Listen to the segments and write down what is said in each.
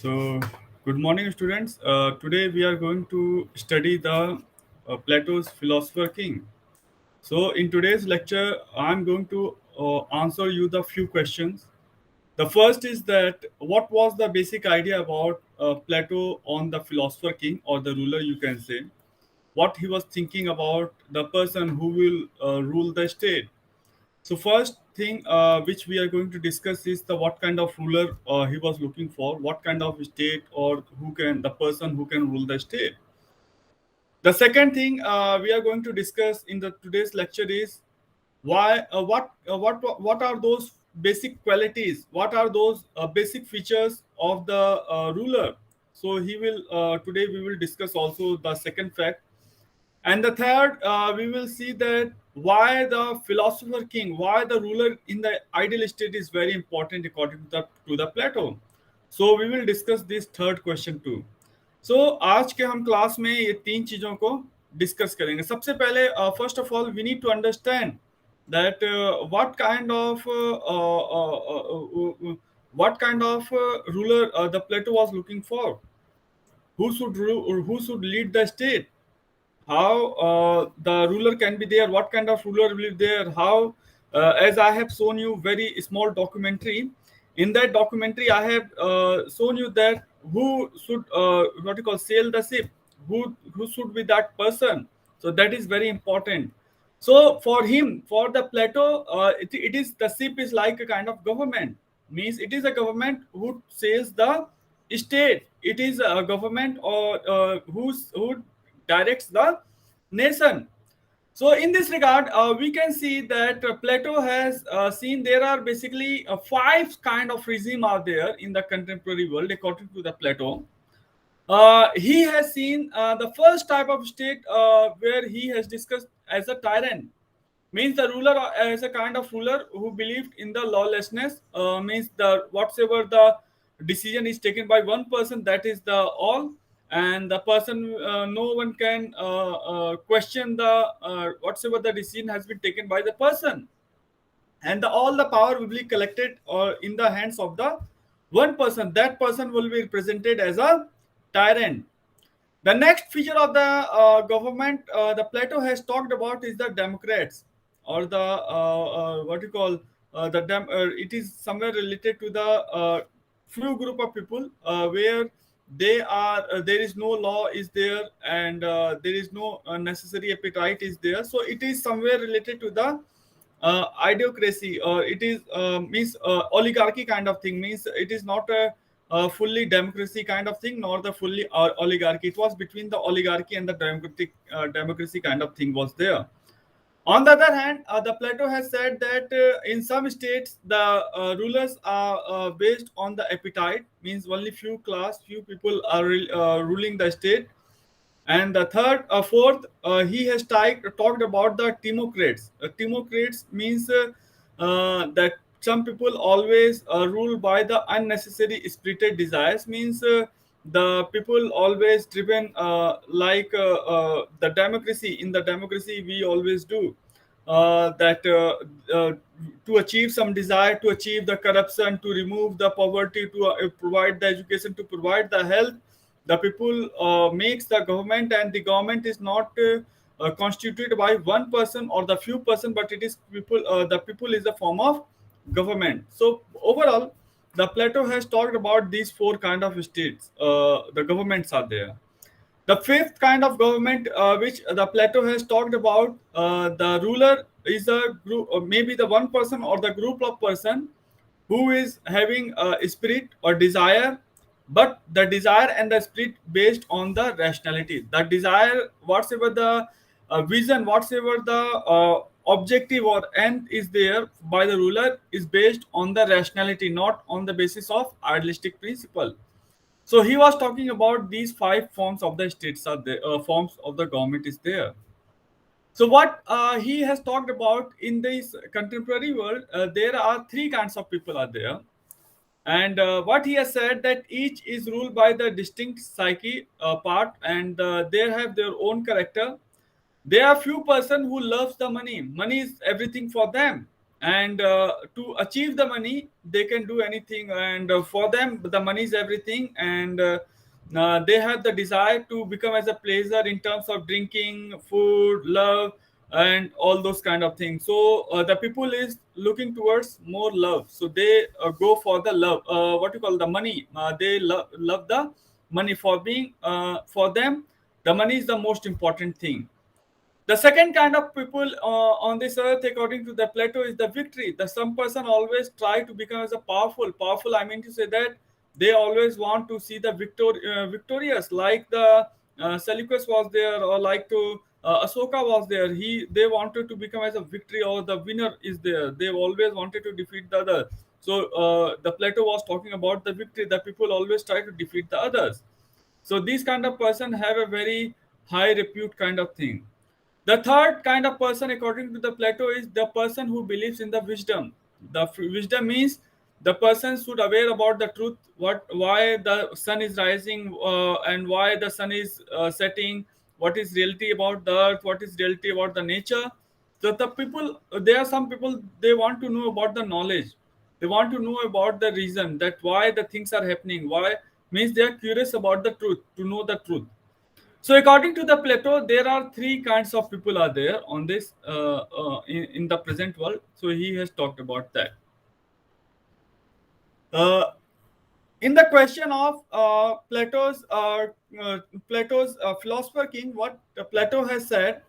So, good morning, students. Today we are going to study the Plato's Philosopher King. So, in today's lecture, I'm going to answer you the few questions. The first is that what was the basic idea about Plato on the Philosopher King or the ruler, you can say? What he was thinking about the person who will rule the state. So first thing which we are going to discuss is the what kind of ruler he was looking for, what kind of state or who can the person who can rule the state. The second thing we are going to discuss in the today's lecture is why what are those basic qualities, what are those basic features of the ruler. So he will today we will discuss also the second fact, and the third, we will see that why the philosopher king, why the ruler in the ideal state is very important according to the Plato. So we will discuss this third question too. So आज के हम class में ये तीन चीजों को discuss करेंगे. सबसे पहले first of all we need to understand that what kind of ruler the Plato was looking for, who should rule or who should lead the state, how the ruler can be there, what kind of ruler will be there, how as I have shown you very small documentary. In that documentary I have shown you that who should what you call sail the ship, who should be that person. So that is very important. So for him, for the Plato, it is the ship is like a kind of government. Means it is a government who says the state. It is a government or who directs the nation. So in this regard, we can see that Plato has seen there are basically five kind of regime are there in the contemporary world according to the Plato. He has seen the first type of state where he has discussed as a tyrant, means the ruler as a kind of ruler who believed in the lawlessness, means the whatsoever the decision is taken by one person, that is the all, and the person no one can question the whatsoever the decision has been taken by the person, and all the power will be collected in the hands of the one person. That person will be represented as a tyrant. The next feature of the government the Plato has talked about is the Democrats, or the what you call it is somewhere related to the few group of people where they are there is no law is there, and there is no necessary appetite is there. So it is somewhere related to the idiocracy, or it is means oligarchy kind of thing. Means it is not a fully democracy kind of thing, nor the fully oligarchy. It was between the oligarchy and the democracy kind of thing was there. On the other hand, the Plato has said that in some states the rulers are based on the appetite, means only few people are ruling the state. And the fourth, he has talked about the Timocrates. Timocrates means that some people always rule by the unnecessary spirited desires. Means the people always driven the democracy. In the democracy, we always do that to achieve some desire, to achieve the corruption, to remove the poverty, to provide the education, to provide the health. The people makes the government, and the government is not constituted by one person or the few person, but it is people. The people is a form of government. So overall, the Plato has talked about these four kind of states. The governments are there. The fifth kind of government, which the Plato has talked about, the ruler is a group, maybe the one person or the group of person who is having a spirit or desire, but the desire and the spirit based on the rationality. The desire, whatsoever the vision, whatsoever the objective or end is there by the ruler, is based on the rationality, not on the basis of idealistic principle. So he was talking about these five forms of the states are there, forms of the government is there. So what he has talked about in this contemporary world, there are three kinds of people are there, and what he has said that each is ruled by the distinct psyche part, and they have their own character. There are few person who loves the money. Money is everything for them. and to achieve the money they can do anything, and for them the money is everything, and they have the desire to become as a pleasure in terms of drinking, food, love, and all those kind of things. So the people is looking towards more love, so they go for the love, what you call the money. They love the money. For being for them the money is the most important thing. The second kind of people on this earth, according to the Plato, is the victory. The some person always try to become as a powerful. I mean to say that they always want to see the victorious, like the Seleucus was there, or like to Asoka was there. They wanted to become as a victory, or the winner is there. They always wanted to defeat the other. So the Plato was talking about the victory. The people always try to defeat the others. So these kind of person have a very high repute kind of thing. The third kind of person, according to the Plato, is the person who believes in the wisdom. The wisdom means the person should aware about the truth, why the sun is rising, and why the sun is setting, what is reality about the earth, what is reality about the nature. So the people, there are some people, they want to know about the knowledge. They want to know about the reason that why the things are happening. Why means they are curious about the truth, to know the truth. So according to the Plato, there are three kinds of people are there on this in the present world. So he has talked about that. Uh, in the question of Plato's philosopher king, what Plato has said,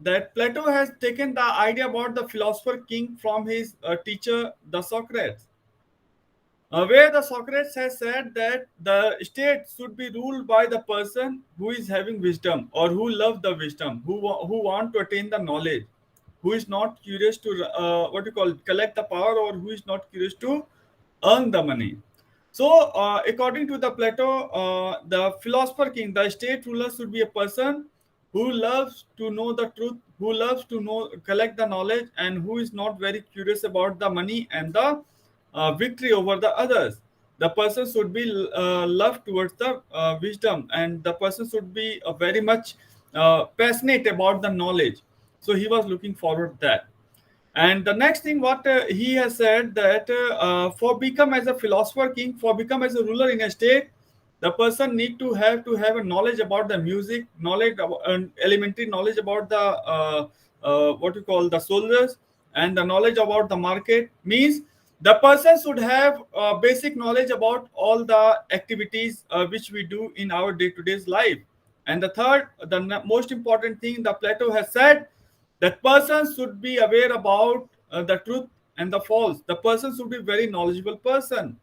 that Plato has taken the idea about the philosopher king from his teacher, the Socrates. Where the Socrates has said that the state should be ruled by the person who is having wisdom, or who love the wisdom, who want to attain the knowledge, who is not curious to what you call collect the power, or who is not curious to earn the money. So, according to the Plato, the philosopher king, the state ruler should be a person who loves to know the truth, who loves to know, collect the knowledge, and who is not very curious about the money and the victory over the others. The person should be love towards the wisdom, and the person should be very much passionate about the knowledge. So he was looking forward to that. And the next thing, what he has said, that for become as a philosopher king, for become as a ruler in a state, the person need to have a knowledge about the music, knowledge about, elementary knowledge about the what you call the soldiers, and the knowledge about the market. Means the person should have basic knowledge about all the activities which we do in our day-to-day life. And the third, the most important thing, the Plato has said, that person should be aware about the truth and the false. The person should be very knowledgeable person.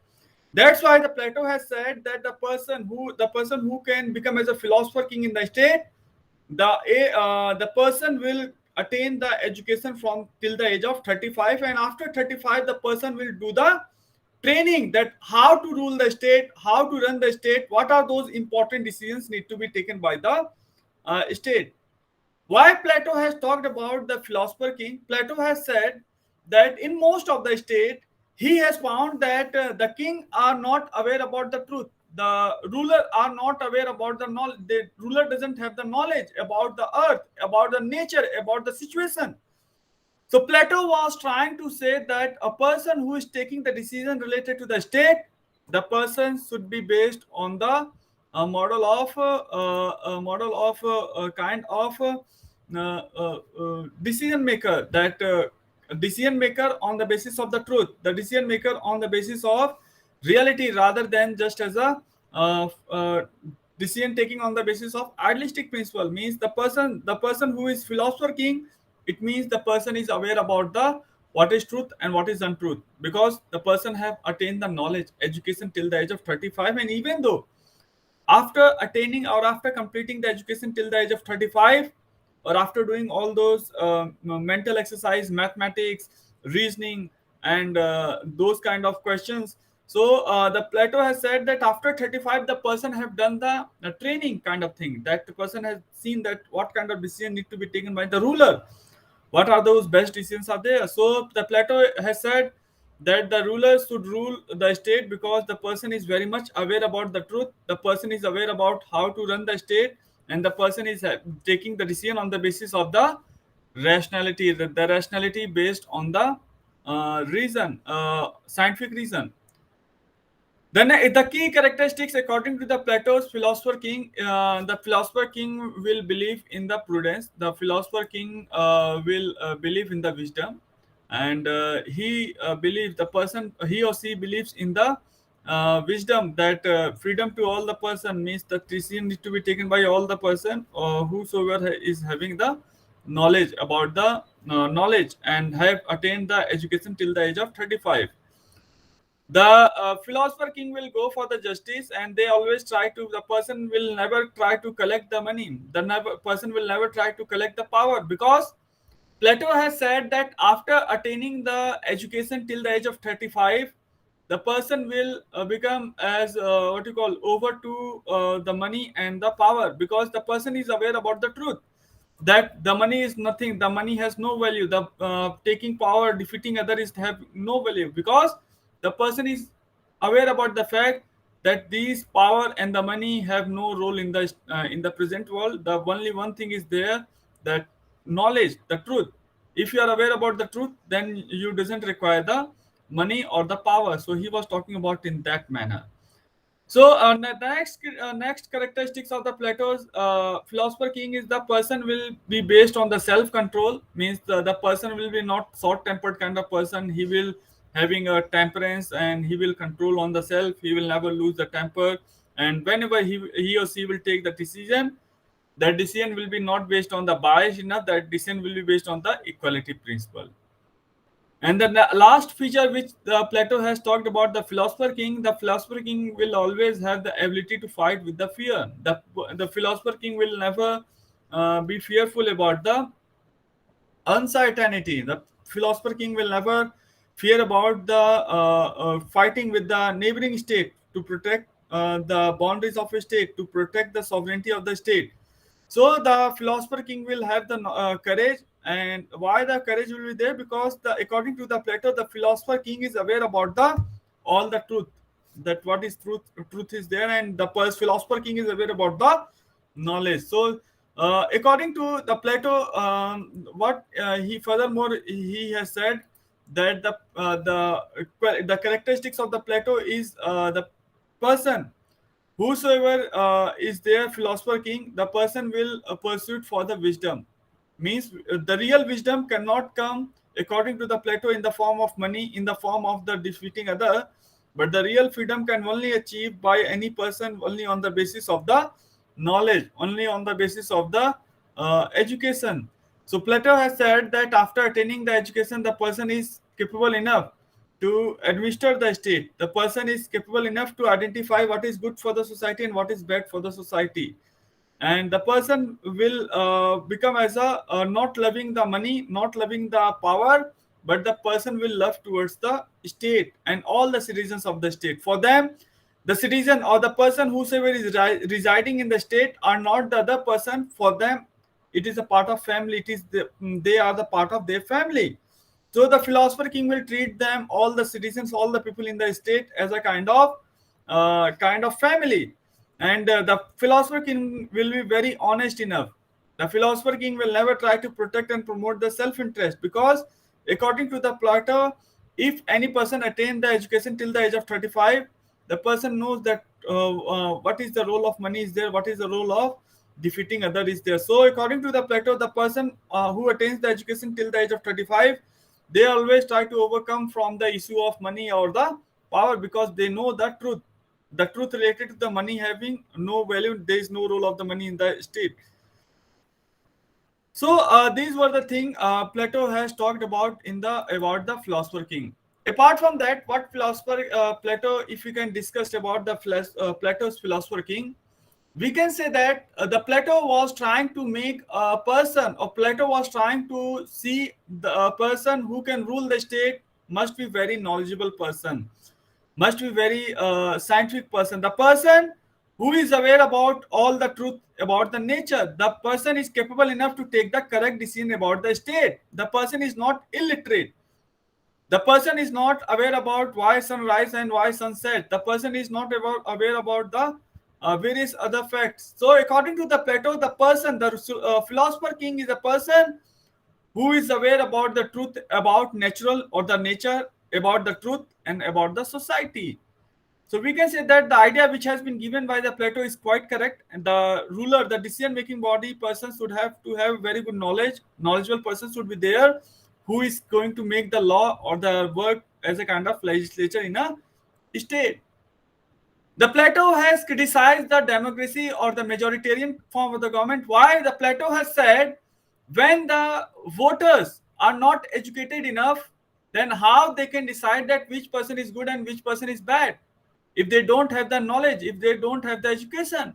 That's why the Plato has said that the person who can become as a philosopher king in the state, the person will attain the education from till the age of 35, and after 35 the person will do the training, that how to rule the state, how to run the state, what are those important decisions need to be taken by the state. Why Plato has talked about the philosopher king? Plato has said that in most of the state, he has found that the king are not aware about the truth. The ruler are not aware about the knowledge. The ruler doesn't have the knowledge about the earth, about the nature, about the situation. So Plato was trying to say that a person who is taking the decision related to the state, the person should be based on the model of a kind of decision maker, that decision maker on the basis of the truth, the decision maker on the basis of reality, rather than just as a decision taking on the basis of idealistic principle. Means the person who is philosopher king, it means the person is aware about the what is truth and what is untruth, because the person have attained the knowledge education till the age of 35. And even though after attaining or after completing the education till the age of 35, or after doing all those mental exercise, mathematics, reasoning, and those kind of questions, so the Plato has said that after 35 the person have done the training kind of thing, that the person has seen that what kind of decision need to be taken by the ruler, what are those best decisions are there. So the Plato has said that the rulers should rule the state because the person is very much aware about the truth, the person is aware about how to run the state, and the person is taking the decision on the basis of the rationality, the rationality based on the reason, scientific reason. Then the key characteristics, according to the Plato's philosopher king, the philosopher king will believe in the prudence. The philosopher king will believe in the wisdom, and he believes the person, he or she believes in the wisdom, that freedom to all the person means the decision need to be taken by all the person, whosoever is having the knowledge about the knowledge and have attained the education till the age of 35. The philosopher king will go for the justice, and they always try to, the person will never try to collect the money, the person will never try to collect the power, because Plato has said that after attaining the education till the age of 35, the person will become as what you call over to the money and the power, because the person is aware about the truth that the money is nothing, the money has no value, the taking power, defeating others have no value, because the person is aware about the fact that these power and the money have no role in the present world. The only one thing is there, that knowledge, the truth. If you are aware about the truth, then you doesn't require the money or the power. So he was talking about in that manner. So next characteristics of the Plato's philosopher king is the person will be based on the self control. Means the person will be not short tempered kind of person. He will having a temperance, and he will control on the self. He will never lose the temper, and whenever he or she will take the decision, that decision will be not based on the bias enough. That decision will be based on the equality principle. And the last feature which Plato has talked about, the philosopher king will always have the ability to fight with the fear. The philosopher king will never be fearful about the uncertainty. The philosopher king will never fear about the fighting with the neighboring state to protect the boundaries of a state, to protect the sovereignty of the state. So the philosopher king will have the courage, and why the courage will be there? Because according to the Plato, the philosopher king is aware about the all the truth, that what is truth is there, and the philosopher king is aware about the knowledge. So according to the Plato, what he furthermore he has said, that the characteristics of the Plato is the person whosoever is their philosopher king, the person will pursue for the wisdom. Means the real wisdom cannot come according to the Plato in the form of money, in the form of the defeating other, but the real freedom can only achieve by any person only on the basis of the knowledge, only on the basis of the education. So Plato has said that after attaining the education, the person is capable enough to administer the state. The person is capable enough to identify what is good for the society and what is bad for the society. And the person will become as a not loving the money, not loving the power, but the person will love towards the state and all the citizens of the state. For them, the citizen or the person whosoever is residing in the state are not the other person. For them, it is a part of family. They are the part of their family. So the philosopher king will treat them, all the citizens, all the people in the state, as a kind of family. And the philosopher king will be very honest enough. The philosopher king will never try to protect and promote the self-interest, because according to the Plato, if any person attain the education till the age of 35, the person knows that what is the role of money is there, what is the role of defeating other is there. So according to the Plato, the person who attains the education till the age of 35, they always try to overcome from the issue of money or the power, because they know the truth related to the money having no value. There is no role of the money in the state. So these were the thing Plato has talked about in the about the philosopher king. Apart from that, what philosopher Plato, if we can discuss about the Plato's philosopher king, we can say that the Plato was trying to make a person, or Plato was trying to see the person who can rule the state must be very knowledgeable person, must be very scientific person, the person who is aware about all the truth about the nature, the person is capable enough to take the correct decision about the state, the person is not illiterate, the person is not aware about why sunrise and why sunset. The person is not aware about the various other facts. So, according to the Plato, the person, the philosopher king, is a person who is aware about the truth about natural or the nature, about the truth and about the society. So we can say that the idea which has been given by the Plato is quite correct. And the ruler, the decision-making body person should have to have very good knowledge. Knowledgeable person should be there, who is going to make the law or the work as a kind of legislature in a state. The Plato has criticized the democracy or the majoritarian form of the government. Why? The Plato has said when the voters are not educated enough, then how they can decide that which person is good and which person is bad if they don't have the knowledge, if they don't have the education.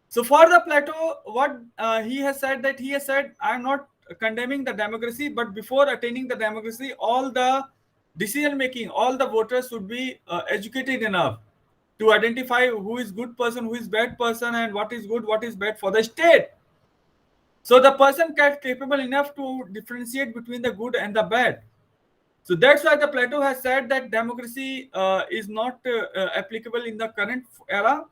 So for the Plato, what he has said that he has said, I am not condemning the democracy, but before attaining the democracy, all the decision making, all the voters should be educated enough to identify who is good person, who is bad person, and what is good, what is bad for the state. So the person can capable enough to differentiate between the good and the bad. So that's why the Plato has said that democracy is not applicable in the current era,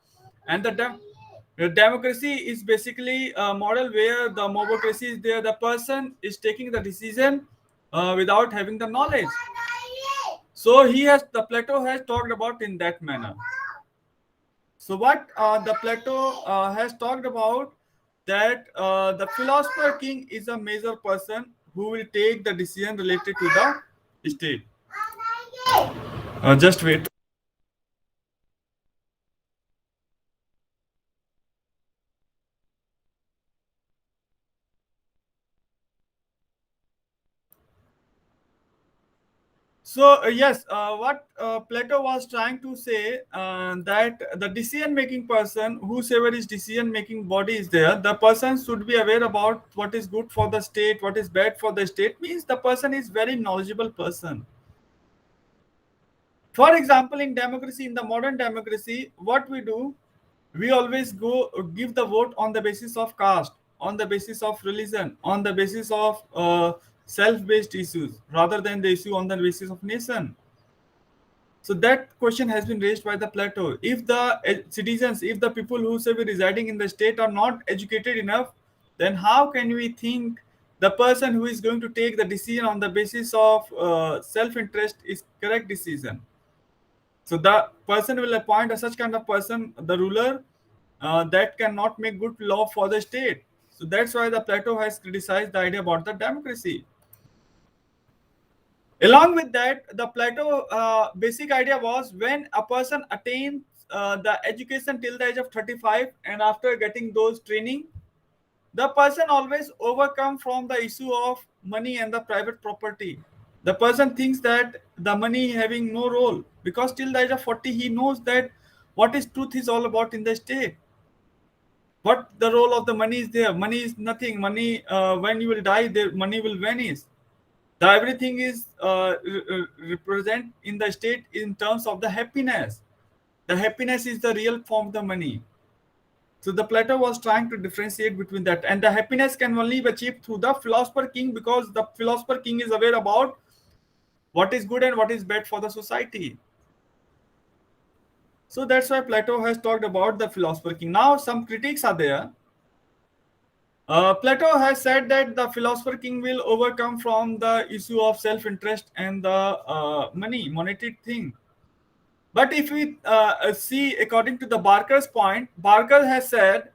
and the democracy is basically a model where the mobocracy is there. The person is taking the decision without having the knowledge. So the Plato has talked about in that manner. So what the Plato has talked about that the philosopher king is a major person who will take the decision related to the state. Just wait. So yes, what Plato was trying to say that the decision-making person, whosoever is decision-making body is there, the person should be aware about what is good for the state, what is bad for the state. Means the person is very knowledgeable person. For example, in democracy, in the modern democracy, what we do, we always go give the vote on the basis of caste, on the basis of religion, on the basis of self-based issues, rather than the issue on the basis of nation. So that question has been raised by the Plato. If the citizens, if the people who say be residing in the state are not educated enough, then how can we think the person who is going to take the decision on the basis of self-interest is correct decision? So the person will appoint a such kind of person, the ruler, that cannot make good law for the state. So that's why the Plato has criticized the idea about the democracy. Along with that, the Plato basic idea was when a person attains the education till the age of 35, and after getting those training, the person always overcome from the issue of money and the private property. The person thinks that the money having no role, because till the age of 40 he knows that what is truth is all about in the state. What the role of the money is there? Money is nothing. Money, when you will die, the money will vanish. The everything is represent in the state in terms of the happiness. The happiness is the real form of the money. So the Plato was trying to differentiate between that, and the happiness can only be achieved through the philosopher king, because the philosopher king is aware about what is good and what is bad for the society. So that's why Plato has talked about the philosopher king. Now some critiques are there. Plato has said that the philosopher king will overcome from the issue of self-interest and the monetary thing. But if we see according to the Barker's point, Barker has said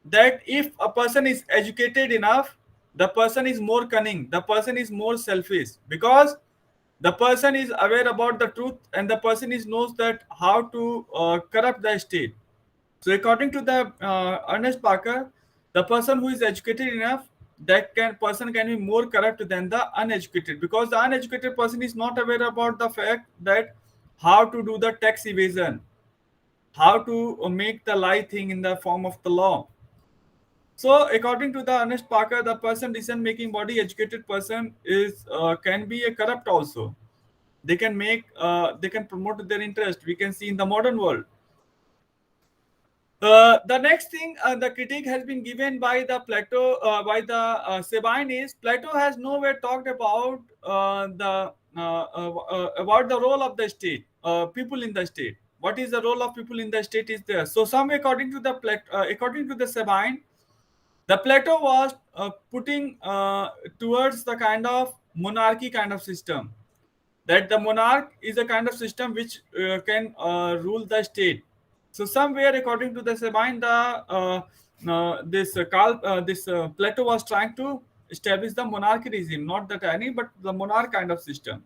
that if a person is educated enough, the person is more cunning, the person is more selfish, because the person is aware about the truth and the person is knows that how to corrupt the state. So according to the Ernest Barker, the person who is educated enough, that person can be more corrupt than the uneducated, because the uneducated person is not aware about the fact that how to do the tax evasion, how to make the lie thing in the form of the law. So according to the Ernest Parker, the person decision making body, educated person is can be a corrupt also. They can promote their interest. We can see in the modern world. The next thing, the critique has been given by the Plato, by the Sabine, is Plato has nowhere talked about the role of the state, people in the state. What is the role of people in the state is there. So some according to the according to the Sabine, The Plato was putting towards the kind of monarchy kind of system, that the monarch is a kind of system which can rule the state. So somewhere, according to the Sabine, the this Plato was trying to establish the monarchy regime, not the tyranny, but the monarch kind of system.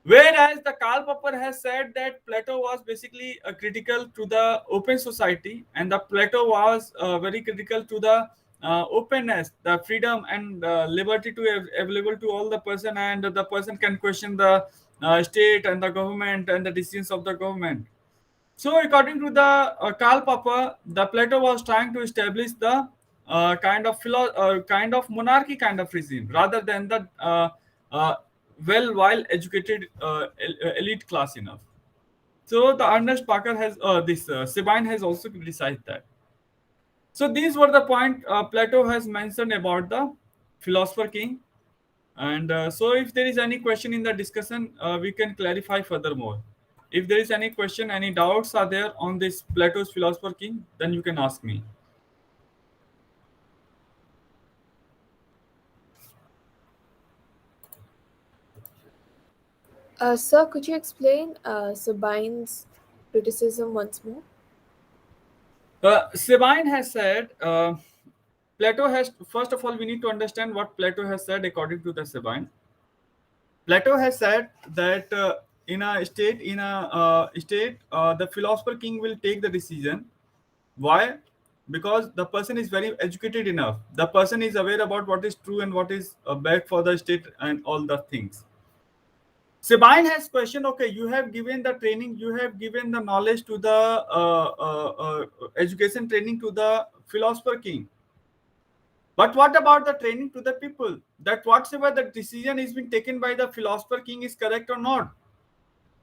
Whereas the Karl Popper has said that Plato was basically critical to the open society, and the Plato was very critical to the openness, the freedom and liberty to available to all the person, and the person can question the state and the government and the decisions of the government. So, according to the Karl Popper, the Plato was trying to establish the kind of monarchy kind of regime rather than the uh, well educated elite class enough. So, the Ernest Parker has this Sabine has also criticized that. So, these were the point Plato has mentioned about the philosopher king. And so, if there is any question in the discussion, we can clarify furthermore. If there is any question, any doubts are there on this Plato's Philosopher King, then you can ask me. Sir, could you explain Sabine's criticism once more? Sabine has said, Plato has, first of all, we need to understand what Plato has said according to the Sabine. Plato has said that in a state, the philosopher king will take the decision. Why? Because the person is very educated enough. The person is aware about what is true and what is bad for the state and all the things. Sabine has questioned, okay, you have given the training, you have given the knowledge to the education training to the philosopher king. But what about the training to the people? That whatsoever the decision is being taken by the philosopher king is correct or not.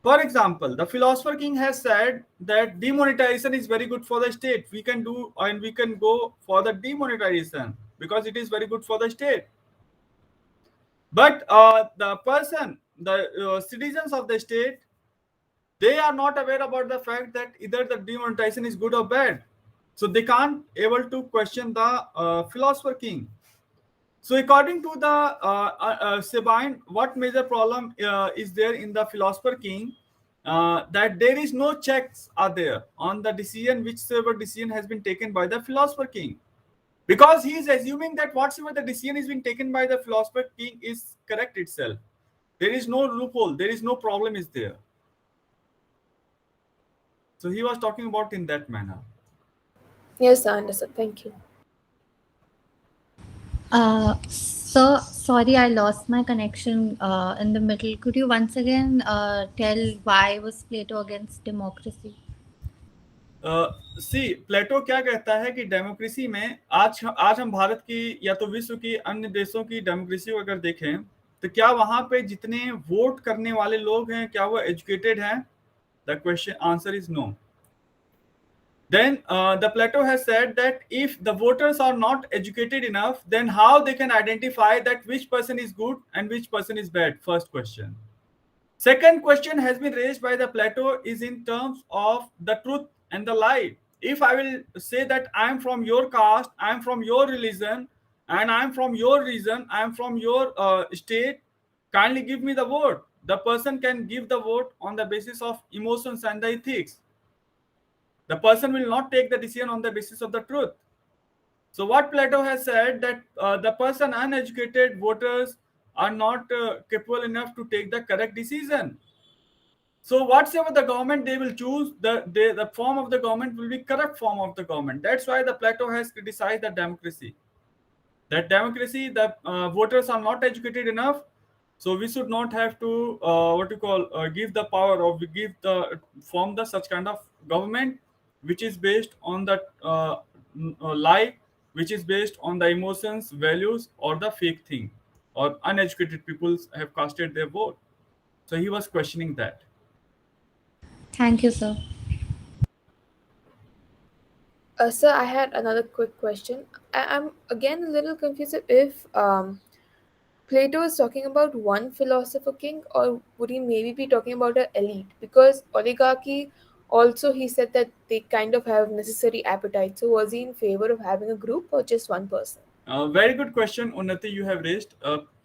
For example, the philosopher king has said that demonetization is very good for the state. We can do and we can go for the demonetization because it is very good for the state. But the person, the citizens of the state, they are not aware about the fact that either the demonetization is good or bad. So they can't able to question the philosopher king. So according to the Sabine, what major problem is there in the philosopher king? That there is no checks are there on the decision, whichever decision has been taken by the philosopher king, because he is assuming that whatsoever the decision is being taken by the philosopher king is correct itself. There is no loophole, there is no problem is there. So he was talking about in that manner. Yes, I understood. Thank you. So sorry, I lost my connection in the middle. Could you once again tell why was Plato against democracy? सी प्लेटो क्या कहता है कि democracy में आज हम भारत की या तो विश्व की अन्य देशों की डेमोक्रेसी को अगर देखें, तो क्या वहां पे जितने वोट करने वाले लोग हैं क्या वो एजुकेटेड हैं? The question answer is no. Then the Plato has said that if the voters are not educated enough, then how they can identify that which person is good and which person is bad? First question. Second question has been raised by the Plato is in terms of the truth and the lie. If I will say that I am from your caste, I am from your religion, and I am from your region, I am from your state, kindly give me the vote. The person can give the vote on the basis of emotions and the ethics. The person will not take the decision on the basis of the truth. So what Plato has said that the person uneducated voters are not capable enough to take the correct decision. So whatsoever the government they will choose, the form of the government will be corrupt form of the government. That's why the Plato has criticized the democracy. That democracy, the voters are not educated enough, so we should not have to what you call give the power or we give the form the such kind of government which is based on the lie, which is based on the emotions, values, or the fake thing, or uneducated people have casted their vote. So he was questioning that. Thank you, sir. Sir, I had another quick question. I'm again a little confused if Plato is talking about one philosopher king, or would he maybe be talking about an elite? Because oligarchy Also, he said that they kind of have necessary appetite. So, was he in favor of having a group or just one person? Very good question, Unnati, you have raised.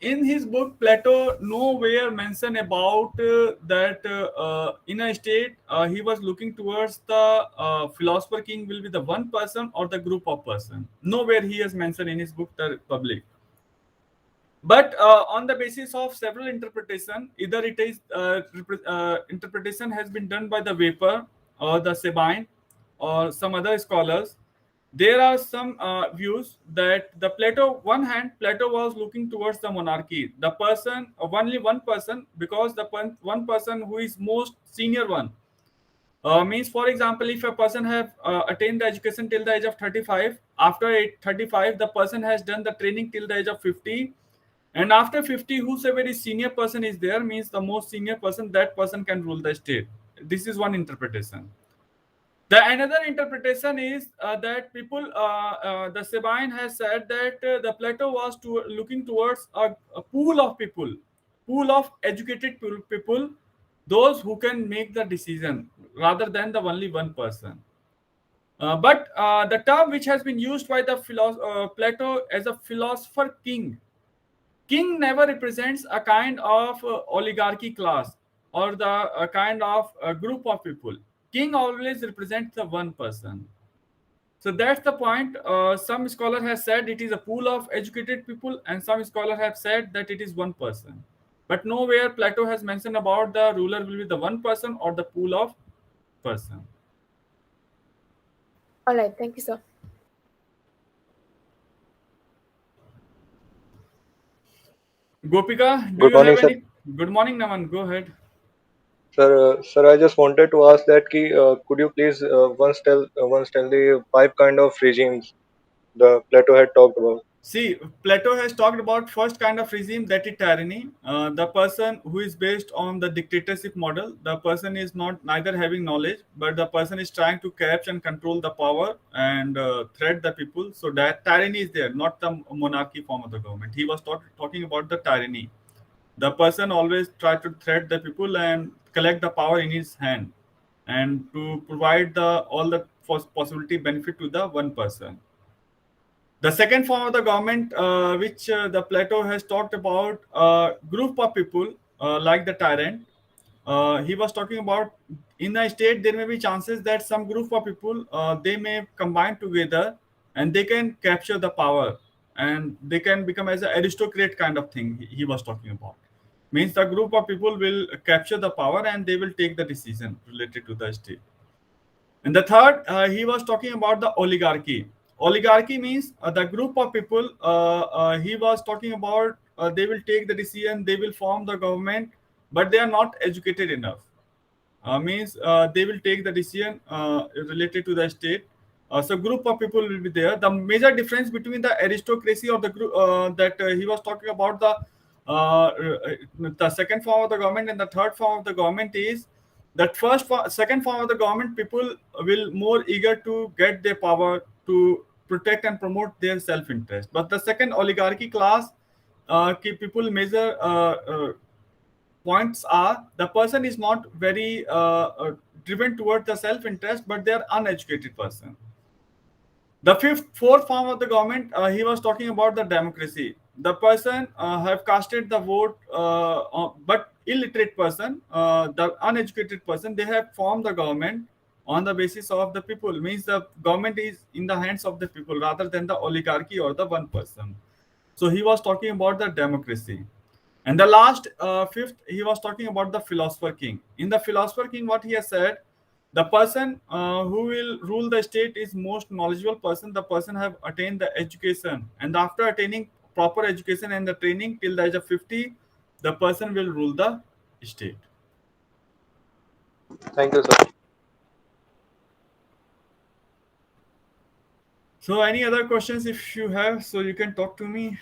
In his book, Plato nowhere mention about that in a state he was looking towards the philosopher king will be the one person or the group of person. Nowhere he has mentioned in his book the Republic. But on the basis of several interpretation, either it is interpretation has been done by the Vapor or the Sabine or some other scholars. There are some views that the Plato, one hand, Plato was looking towards the monarchy, the person, only one person, because the one person who is most senior one. Means, for example, if a person have attained the education till the age of 35, after 35, the person has done the training till the age of 50, and after 50, whosoever is senior person is there, means the most senior person, that person can rule the state. This is one interpretation. The another interpretation is that people, the Sabine has said that the Plato was looking towards a pool of people, pool of educated people, those who can make the decision rather than the only one person. But the term which has been used by the Plato as a philosopher king, king never represents a kind of oligarchy class or the a kind of group of people. King always represents the one person. So that's the point. Some scholar has said it is a pool of educated people, and some scholar have said that it is one person. But nowhere Plato has mentioned about the ruler will be the one person or the pool of person. All right, thank you, sir. Gopika, do Good you have morning, sir. any? Good morning, Naman. Go ahead. Sir, I just wanted to ask that could you please once tell the five kind of regimes the Plato had talked about? See, Plato has talked about first kind of regime, that is tyranny. The person who is based on the dictatorship model. The person is not neither having knowledge, but the person is trying to capture and control the power and threat the people. So that tyranny is there, not the monarchy form of the government. He was talking about the tyranny. The person always try to threat the people and collect the power in his hand, and to provide the all the possibility benefit to the one person. The second form of the government, which the Plato has talked about, group of people like the tyrant. He was talking about in a state there may be chances that some group of people they may combine together and they can capture the power and they can become as an aristocrat kind of thing. He was talking about means the group of people will capture the power and they will take the decision related to the state. And the third, he was talking about the oligarchy. Oligarchy means the group of people. He was talking about they will take the decision, they will form the government, but they are not educated enough. Means they will take the decision related to the state. So group of people will be there. The major difference between the aristocracy or the group that he was talking about the second form of the government and the third form of the government is that second form of the government people will more eager to get their power to protect and promote their self-interest. But the second oligarchy class, people measure points are the person is not very driven toward the self-interest, but they are uneducated person. The fourth form of the government, he was talking about the democracy. The person have casted the vote, but illiterate person, the uneducated person, they have formed the government on the basis of the people. Means the government is in the hands of the people rather than the oligarchy or the one person. So he was talking about the democracy. And the last, fifth, he was talking about the philosopher king. In the philosopher king, what he has said, the person who will rule the state is most knowledgeable person. The person have attained the education, and after attaining proper education and the training till the age of 50, the person will rule the state. Thank you, sir. So, any other questions if you have, so you can talk to me.